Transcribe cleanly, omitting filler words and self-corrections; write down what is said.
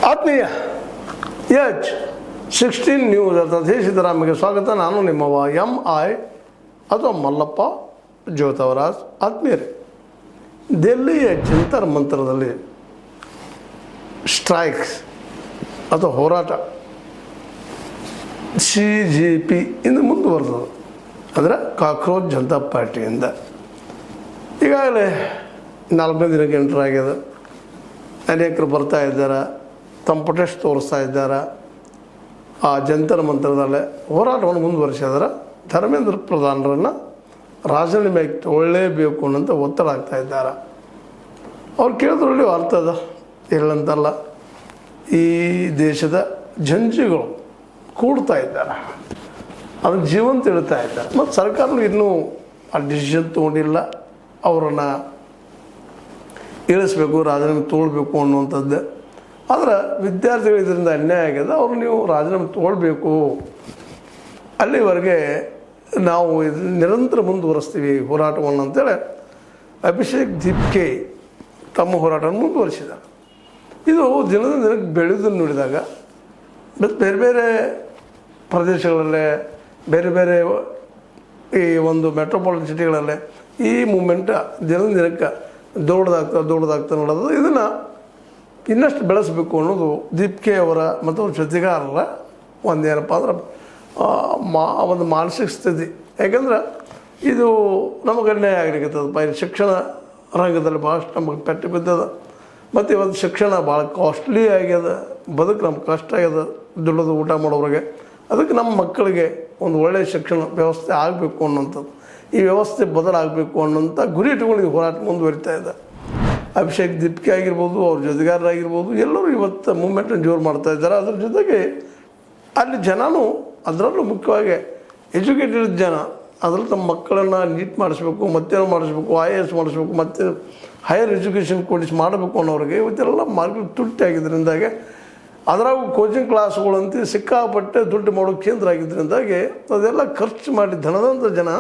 ಆತ್ಮೀಯ H16 news ಅರ್ಥಾತ್ ಸಿದ್ದರಾಮಯ್ಯಗೆ ಸ್ವಾಗತ. ನಾನು ನಿಮ್ಮವ MI ಅಥವಾ ಮಲ್ಲಪ್ಪ ಜ್ಯೋತವರಾಜ್. ಆತ್ಮೀಯರೇ, ದಿಲ್ಲಿಯ ಜಂತರ್ ಮಂತರದಲ್ಲಿ ಸ್ಟ್ರೈಕ್ಸ್ ಅಥವಾ ಹೋರಾಟ CJP ಇಂದ ಮುಂದುವರೆದದು, ಅಂದರೆ ಕಾಕ್ರೋಚ್ ಜನತಾ ಪಾರ್ಟಿಯಿಂದ ಈಗಾಗಲೇ 4ನೇ ದಿನಕ್ಕೆ ಎಂಟರ್ ಆಗ್ಯದ. ಅನೇಕರು ಬರ್ತಾ ಇದ್ದಾರೆ, ತಮ್ಮ ಪ್ರೊಟೆಸ್ಟ್ ತೋರಿಸ್ತಾ ಇದ್ದಾರೆ. ಆ ಜಂತರ್ ಮಂತ್ರದಲ್ಲೇ ಹೋರಾಟವನ್ನು ಮುಂದುವರಿಸಿದರೆ ಧರ್ಮೇಂದ್ರ ಪ್ರಧಾನರನ್ನು ರಾಜೀನಾಮೆಗೆ ತಗೊಳ್ಳೇಬೇಕು ಅನ್ನೋಂಥ ಒತ್ತಡ ಆಗ್ತಾ ಇದ್ದಾರೆ. ಅವ್ರು ಕೇಳಿದ್ರಲ್ಲಿ ಅರ್ಥ ಅದ, ಇಲ್ಲಂತಲ್ಲ. ಈ ದೇಶದ ಜಂಜಿಗಳು ಕೂಡ್ತಾ ಇದ್ದಾರೆ, ಅದನ್ನು ಜೀವಂತ ಇಡ್ತಾ ಇದ್ದಾರೆ. ಮತ್ತು ಸರ್ಕಾರಗಳು ಇನ್ನೂ ಆ ಡಿಸಿಷನ್ ತೊಗೊಂಡಿಲ್ಲ, ಅವರನ್ನು ಇಳಿಸ್ಬೇಕು, ರಾಜೀನಾಮೆ ತೊಗೊಳ್ಬೇಕು ಅನ್ನುವಂಥದ್ದು. ಆದರೆ ವಿದ್ಯಾರ್ಥಿಗಳು ಇದರಿಂದ ಅನ್ಯಾಯ ಆಗಿದೆ, ಅವರು ನೀವು ರಾಜೀನಾಮೆ ತೊಗೊಳ್ಬೇಕು, ಅಲ್ಲಿವರೆಗೆ ನಾವು ಇದು ನಿರಂತರ ಮುಂದುವರಿಸ್ತೀವಿ ಹೋರಾಟವನ್ನು ಅಂತೇಳಿ ಅಭಿಷೇಕ್ ದೀಪ್ಕೆ ತಮ್ಮ ಹೋರಾಟವನ್ನು ಮುಂದುವರಿಸಿದ್ದಾರೆ. ಇದು ದಿನದ ದಿನಕ್ಕೆ ಬೆಳೆಯೋದನ್ನು ನೋಡಿದಾಗ ಮತ್ತು ಬೇರೆ ಬೇರೆ ಪ್ರದೇಶಗಳಲ್ಲೇ ಬೇರೆ ಬೇರೆ ಈ ಒಂದು ಮೆಟ್ರೋಪಾಲಿಟನ್ ಸಿಟಿಗಳಲ್ಲೇ ಈ ಮೂಮೆಂಟ್ ದಿನದ ದಿನಕ್ಕೆ ದೊಡ್ಡದಾಗ್ತಾ ನೋಡೋದು. ಇದನ್ನು ಇನ್ನಷ್ಟು ಬೆಳೆಸಬೇಕು ಅನ್ನೋದು ದೀಪ್ಕೆ ಅವರ ಮತ್ತು ಅವ್ರ ಜೊತೆಗಾರರ ಒಂದೇನಪ್ಪ ಅಂದ್ರೆ ಒಂದು ಮಾನಸಿಕ ಸ್ಥಿತಿ. ಯಾಕೆಂದ್ರೆ ಇದು ನಮಗೆ ಅನ್ಯಾಯ ಆಗಲಿಕ್ಕತ್ತದ. ಶಿಕ್ಷಣ ರಂಗದಲ್ಲಿ ಭಾಳಷ್ಟು ನಮಗೆ ಪೆಟ್ಟು ಬಿದ್ದದ. ಮತ್ತು ಇವತ್ತು ಶಿಕ್ಷಣ ಭಾಳ ಕಾಸ್ಟ್ಲಿ ಆಗ್ಯದ, ಬದುಕು ನಮ್ಗೆ ಕಷ್ಟ ಆಗ್ಯದ ದುಡ್ಡದು ಊಟ ಮಾಡೋರಿಗೆ. ಅದಕ್ಕೆ ನಮ್ಮ ಮಕ್ಕಳಿಗೆ ಒಂದು ಒಳ್ಳೆಯ ಶಿಕ್ಷಣ ವ್ಯವಸ್ಥೆ ಆಗಬೇಕು ಅನ್ನೋಂಥದ್ದು, ಈ ವ್ಯವಸ್ಥೆ ಬದಲಾಗಬೇಕು ಅನ್ನೋಂಥ ಗುರಿ ಇಟ್ಕೊಂಡು ಈ ಹೋರಾಟ ಮುಂದುವರಿತಾ ಇದೆ. ಅಭಿಷೇಕ್ ದೀಪ್ಕೆ ಆಗಿರ್ಬೋದು, ಅವ್ರ ಜೊತೆಗಾರರಾಗಿರ್ಬೋದು, ಎಲ್ಲರೂ ಇವತ್ತು ಮೂಮೆಂಟನ್ನು ಜೋರು ಮಾಡ್ತಾ ಇದ್ದಾರೆ. ಅದ್ರ ಜೊತೆಗೆ ಅಲ್ಲಿ ಜನನೂ, ಅದರಲ್ಲೂ ಮುಖ್ಯವಾಗಿ ಎಜುಕೇಟೆಡ್ ಜನ, ಅದರಲ್ಲಿ ತಮ್ಮ ಮಕ್ಕಳನ್ನು ನೀಟ್ ಮಾಡಿಸ್ಬೇಕು, ಮತ್ತೇನು ಮಾಡಿಸ್ಬೇಕು, IAS ಮಾಡಿಸ್ಬೇಕು, ಮತ್ತು ಹೈಯರ್ ಎಜುಕೇಷನ್ ಕೊಡಿಸಿ ಮಾಡಬೇಕು ಅನ್ನೋರಿಗೆ ಇವತ್ತೆಲ್ಲ ಮಾರ್ಕೆಟ್ ತುಟ್ಟಿ ಆಗಿದ್ದರಿಂದಾಗೆ, ಅದರಾಗೂ ಕೋಚಿಂಗ್ ಕ್ಲಾಸ್ಗಳಂತೂ ಸಿಕ್ಕಾಪಟ್ಟೆ ದುಡ್ಡು ಮಾಡೋ ಕೇಂದ್ರ ಆಗಿದ್ದರಿಂದಾಗಿ ಅದೆಲ್ಲ ಖರ್ಚು ಮಾಡಿ ಧನದಂಥ ಜನ